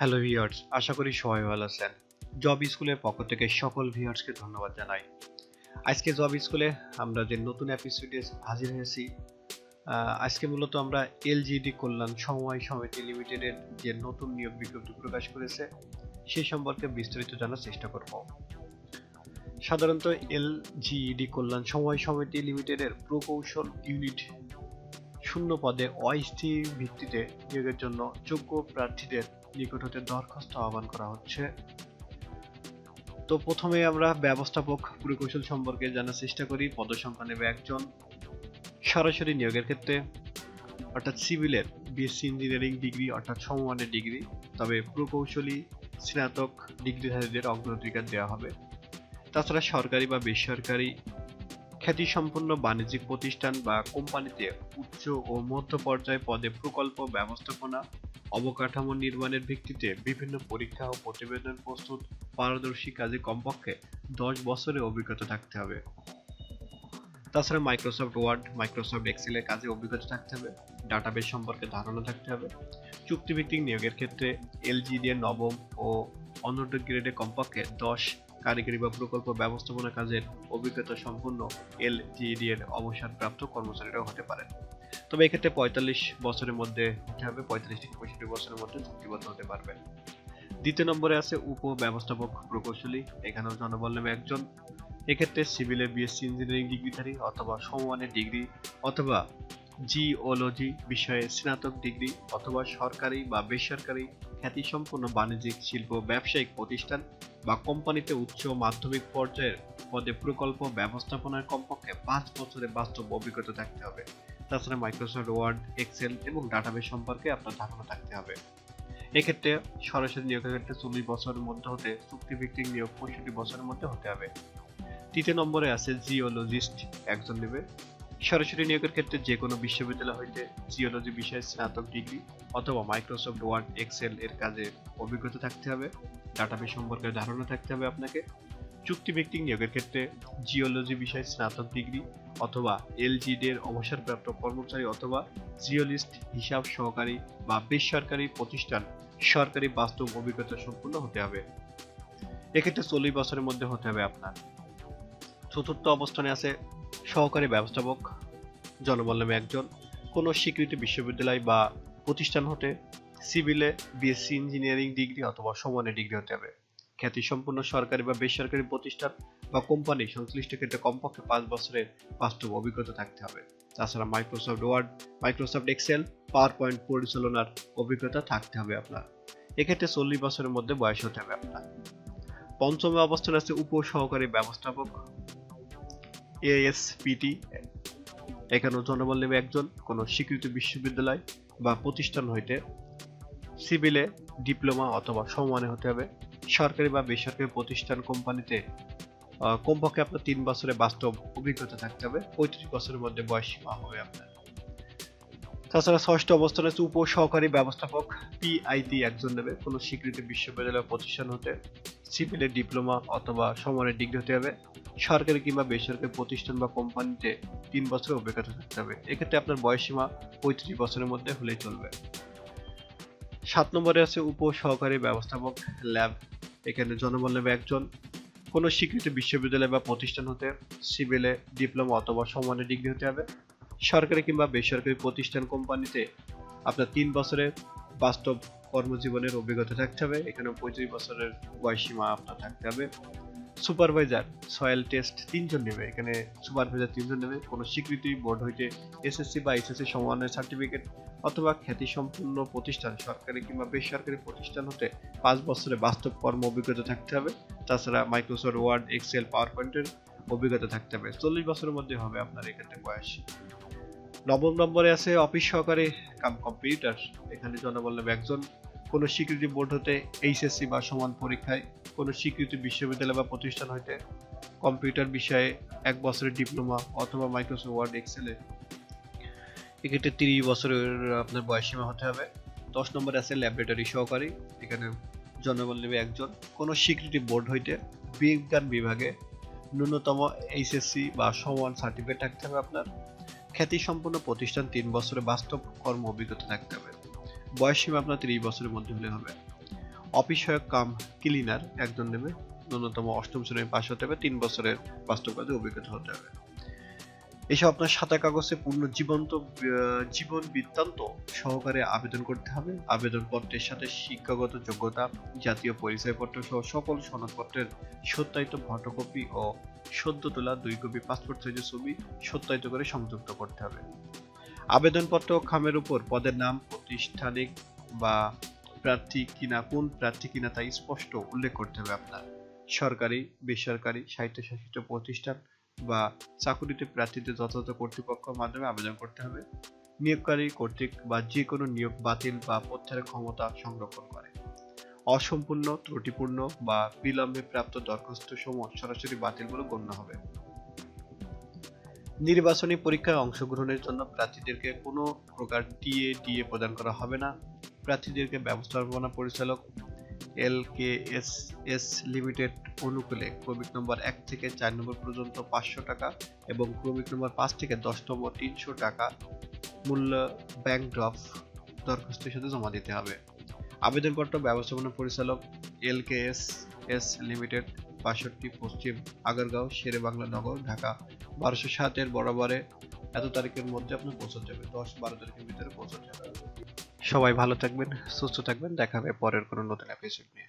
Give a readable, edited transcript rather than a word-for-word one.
Hello viewers, আশা করি সবাই ভালো আছেন। জব স্কুলের পক্ষ থেকে সকল ভিউয়ার্সকে ধন্যবাদ জানাই। আজকে জব স্কুলে আমরা যে নতুন এপিসোডে হাজির হয়েছি। আজকে মূলত আমরা এলজিডি কল্যাণ সমবায় সমিতি লিমিটেডের যে নতুন নিয়োগ বিজ্ঞপ্তি প্রকাশ করেছে সেই সম্পর্কে বিস্তারিত জানার চেষ্টা করব। সাধারণত এলজিইডি কল্যাণ সমবায় সমিতি লিমিটেডের প্রকৌশল ইউনিট শূন্য পদে অস্থায়ী ভিত্তিতে নিয়োগের জন্য যোগ্য প্রার্থীদের নিকট হতে দরখাস্ত আহ্বান করা হচ্ছে। তো প্রথমে আমরা ব্যবস্থাপক প্রকৌশল সম্পর্কে জানার চেষ্টা করি। পদসংখ্যা নেবে একজন। সরাসরি নিয়োগের ক্ষেত্রে অর্থাৎ সিভিলের বিএসসি ইঞ্জিনিয়ারিং ডিগ্রি অর্থাৎ সমমানের ডিগ্রি, তবে প্রকৌশলী স্নাতক ডিগ্রিধারীদের অগ্রাধিকার দেওয়া হবে। তাছাড়া সরকারি বা বেসরকারি খ্যাতিসম্পন্ন বাণিজ্যিক প্রতিষ্ঠান বা কোম্পানিতে উচ্চ ও মধ্য পর্যায় পদে প্রকল্প ব্যবস্থাপনা অবকাঠামো নির্মাণের ভিত্তিতে বিভিন্ন পরীক্ষা ও প্রতিবেদন প্রস্তুত পারদর্শী কাজে কমপক্ষে 10 বছরের অভিজ্ঞতা থাকতে হবে। তাছাড়া মাইক্রোসফট ওয়ার্ড, মাইক্রোসফট এক্সেলের কাজে অভিজ্ঞতা থাকতে হবে। ডাটাবেস সম্পর্কে ধারণা থাকতে হবে। চুক্তিভিত্তিক নিয়োগের ক্ষেত্রে এলজিডি এর নবম ও অনূর্ধ্ব গ্রেডে কমপক্ষে 10 কারিগরি বা প্রকল্প ব্যবস্থাপনা কাজের অভিজ্ঞতা সম্পন্ন এলজিডি এর অবসরপ্রাপ্ত কর্মচারীরাও হতে পারেন। তবে এক্ষেত্রে 45 বছরের মধ্যে হতে হবে, 45 থেকে 65 বছরের মধ্যে চুক্তিবদ্ধ হতে পারবেন। দ্বিতীয় নম্বরে আছে উপ ব্যবস্থাপক প্রকৌশলী। এখানেও জনবল নেবে একজন। এক্ষেত্রে সিভিলের বিএসসি ইঞ্জিনিয়ারিং ডিগ্রিধারী অথবা সমমানের ডিগ্রি অথবা জিওলজি বিষয়ে স্নাতক ডিগ্রি অথবা সরকারি বা বেসরকারি খ্যাতিসম্পন্ন বাণিজ্যিক শিল্প ব্যবসায়িক প্রতিষ্ঠান বা কোম্পানিতে উচ্চ মাধ্যমিক পর্যায়ের পদে প্রকল্প ব্যবস্থাপনার কমপক্ষে 5 বছরের বাস্তব অভিজ্ঞতা থাকতে হবে। তাছাড়া মাইক্রোসফট ওয়ার্ড, এক্সেল এবং ডাটাবেস সম্পর্কে আপনার ধারণা থাকতে হবে। এক্ষেত্রে সরাসরি নিয়োগের ক্ষেত্রে 40 বছরের মধ্যে হতে, চুক্তিভিত্তিক নিয়োগ 65 বছরের মধ্যে হতে হবে। তৃতীয় নম্বরে আছে জিওলজিস্ট একজন নেবে। সরাসরি নিয়োগের ক্ষেত্রে যে কোনো বিশ্ববিদ্যালয় হইতে জিওলজি বিষয়ে স্নাতক ডিগ্রি অথবা মাইক্রোসফট ওয়ার্ড, এক্সেল এর কাজে অভিজ্ঞতা থাকতে হবে। ডাটাবেস সম্পর্কে ধারণা থাকতে হবে আপনাকে। চুক্তিভিত্তিক নিয়োগের ক্ষেত্রে জিওলজি বিষয়ে স্নাতক ডিগ্রি অথবা এলজিডি এর অবসরপ্রাপ্ত কর্মচারী অথবা জিওলিস্ট হিসাব সহকারী বা বেসরকারি প্রতিষ্ঠান সরকারি বাস্তব অভিজ্ঞতা সম্পন্ন হতে হবে। এক্ষেত্রে 40 বছরের মধ্যে হতে হবে আপনার। চতুর্থ অবস্থানে আছে সহকারী ব্যবস্থাপক। জনবল নেবে একজন। কোনো স্বীকৃত বিশ্ববিদ্যালয় বা প্রতিষ্ঠান হতে সিভিলে বিএসসি ইঞ্জিনিয়ারিং ডিগ্রি অথবা সমমানের ডিগ্রি হতে হবে। খ্যাতিসম্পন্ন সরকারি বা বেসরকারি প্রতিষ্ঠান বা কোম্পানি সংশ্লিষ্ট ক্ষেত্রে কমপক্ষে 5 বছরের বাস্তব অভিজ্ঞতা থাকতে হবে। তাছাড়া Microsoft Word, Microsoft Excel, PowerPoint পরিচালনার অভিজ্ঞতা থাকতে হবে আপনার। এক্ষেত্রে 40 বছরের মধ্যে বয়স হতে হবে আপনার। পঞ্চম অবস্থানে আছে উপ সহকারী ব্যবস্থাপক এএসপিটি। এখানেও জনবল নেবে একজন। কোনো স্বীকৃত বিশ্ববিদ্যালয় বা প্রতিষ্ঠান হইতে সিভিলে ডিপ্লোমা অথবা সমমানের হতে হবে। সরকারি বা বেসরকারি প্রতিষ্ঠান কোম্পানিতে কমপক্ষে আপনার 3 বছরের বাস্তব অভিজ্ঞতা থাকতে হবে। 35 বছরের মধ্যে বয়স সীমা হবে আপনার। তাছাড়া ষষ্ঠ অবস্থানে আছে উপ সহকারী ব্যবস্থাপক পিআইটি একজন নেবে। কোনো স্বীকৃত বিশ্ববিদ্যালয় প্রতিষ্ঠান হতে সিভিলে ডিপ্লোমা অথবা সমমানের ডিগ্রি হতে হবে। সরকারি কিংবা বেসরকারি প্রতিষ্ঠান বা কোম্পানিতে 3 বছরের অভিজ্ঞতা থাকতে হবে। এক্ষেত্রে আপনার বয়সসীমা 35 বছরের মধ্যে হলেই চলবে। 7 নম্বরে আছে উপ সহকারী ব্যবস্থাপক ল্যাব। এখানে জনবল নেবে একজন। কোনো স্বীকৃত বিশ্ববিদ্যালয় বা প্রতিষ্ঠান হতে সিভিলে ডিপ্লোমা অথবা সমমানের ডিগ্রি হতে হবে। সরকারি কিংবা বেসরকারি প্রতিষ্ঠান কোম্পানিতে আপনার 3 বছরের বাস্তব কর্মজীবনের অভিজ্ঞতা থাকতে হবে। এখানে 35 বছরের বয়সসীমা আপনার থাকতে হবে। সুপারভাইজার সয়েল টেস্ট 3 জন নেবে। এখানে সুপারভাইজার 3 জন নেবে। কোনো স্বীকৃতি বোর্ড হইতে এসএসসি বা এইচএসসি সমমানের সার্টিফিকেট অথবা খ্যাতিসম্পন্ন প্রতিষ্ঠান সরকারি কিংবা বেসরকারি প্রতিষ্ঠান হতে 5 বছরের বাস্তব কর্ম অভিজ্ঞতা থাকতে হবে। তাছাড়া মাইক্রোসফট ওয়ার্ড, এক্সেল, পাওয়ার পয়েন্টের অভিজ্ঞতা থাকতে হবে। 40 বছরের মধ্যে হবে আপনার এক্ষেত্রে বয়স। নবম নম্বরে আছে অফিস সহকারী কাম কম্পিউটার। এখানে জনবল নেবে একজন। কোনো স্বীকৃতি বোর্ড হতে এইচএসসি বা সমান পরীক্ষায় কোনো স্বীকৃত বিশ্ববিদ্যালয় বা প্রতিষ্ঠান হইতে কম্পিউটার বিষয়ে 1 বছরের ডিপ্লোমা অথবা মাইক্রোসফট ওয়ার্ড, এক্সেলে এক্ষেত্রে 30 বছরের আপনার বয়সসীমা হতে হবে। 10 নম্বরে আছে ল্যাবরেটরি সহকারী। এখানে জনবল নেবে একজন। কোনো স্বীকৃতি বোর্ড হইতে বিজ্ঞান বিভাগে ন্যূনতম এইচএসসি বা সমান সার্টিফিকেট থাকতে হবে আপনার। খ্যাতিসম্পন্ন প্রতিষ্ঠান 3 বছরের বাস্তব কর্ম অভিজ্ঞতা থাকতে হবে। বয়স সীমা আপনার 30 বছরের মধ্যে হলে হবে। অফিস সহায়ক কাম ক্লিনার একজন নেবে, ন্যূনতম অষ্টম শ্রেণী পাস হতে হবে, 3 বছরের বাস্তব কাজে অভিজ্ঞতা হতে হবে। এসব আপনার সাদা কাগজে পূর্ণ জীবন বৃত্তান্ত সহকারে আবেদন করতে হবে। আবেদনপত্রের সাথে শিক্ষাগত যোগ্যতা, জাতীয় পরিচয়পত্র সহ সকল সনদপত্রের সত্যায়িত ফটোকপি ও সদ্য তোলা 2 কপি পাসপোর্ট সাইজের ছবি সত্যায়িত করে সংযুক্ত করতে হবে। আবেদনপত্র ও খামের উপর পদের নাম, প্রাতিষ্ঠানিক বা কোন প্রার্থী কিনা তা স্পষ্ট উল্লেখ করতে হবে আপনার। সরকারি, বেসরকারি, স্বায়ত্তশাসিত প্রতিষ্ঠান বা চাকুরিতে প্রার্থীদের যথাযথ কর্তৃপক্ষের মাধ্যমে আবেদন করতে হবে। নিয়োগকারী কর্তৃক বা যে কোনো নিয়োগ বাতিল বা প্রত্যাহারের ক্ষমতা সংরক্ষণ করে। অসম্পূর্ণ, ত্রুটিপূর্ণ বা বিলম্বে প্রাপ্ত দরখাস্ত সমূহ সরাসরি বাতিল বলে গণ্য হবে। নির্বাচনী পরীক্ষায় অংশগ্রহণের জন্য প্রার্থীদেরকে কোনো প্রকার টিএ প্রদান করা হবে না। প্রার্থীদেরকে ব্যবস্থাপনা পরিচালক LKSS লিমিটেড অনুকূলে ক্রমিক নম্বর 1 থেকে 4 নম্বর পর্যন্ত 500 টাকা এবং ক্রমিক নম্বর 5 থেকে 10 নম্বর 300 টাকা মূল্য ব্যাংক ড্রাফট দরখাস্তের সাথে জমা দিতে হবে। আবেদনপত্র ব্যবস্থাপনা পরিচালক LKSS লিমিটেড, 62 পশ্চিম আগারগাঁও, শেরেবাংলা নগর, ঢাকা 1207 এর বরাবরে এত তারিখের মধ্যে আপনি পৌঁছাতে হবে, 10-12 তারিখের ভিতরে পৌঁছাতে হবে। সবাই ভালো থাকবেন, সুস্থ থাকবেন, দেখা হবে পরের কোনো নতুন এপিসোড নিয়ে।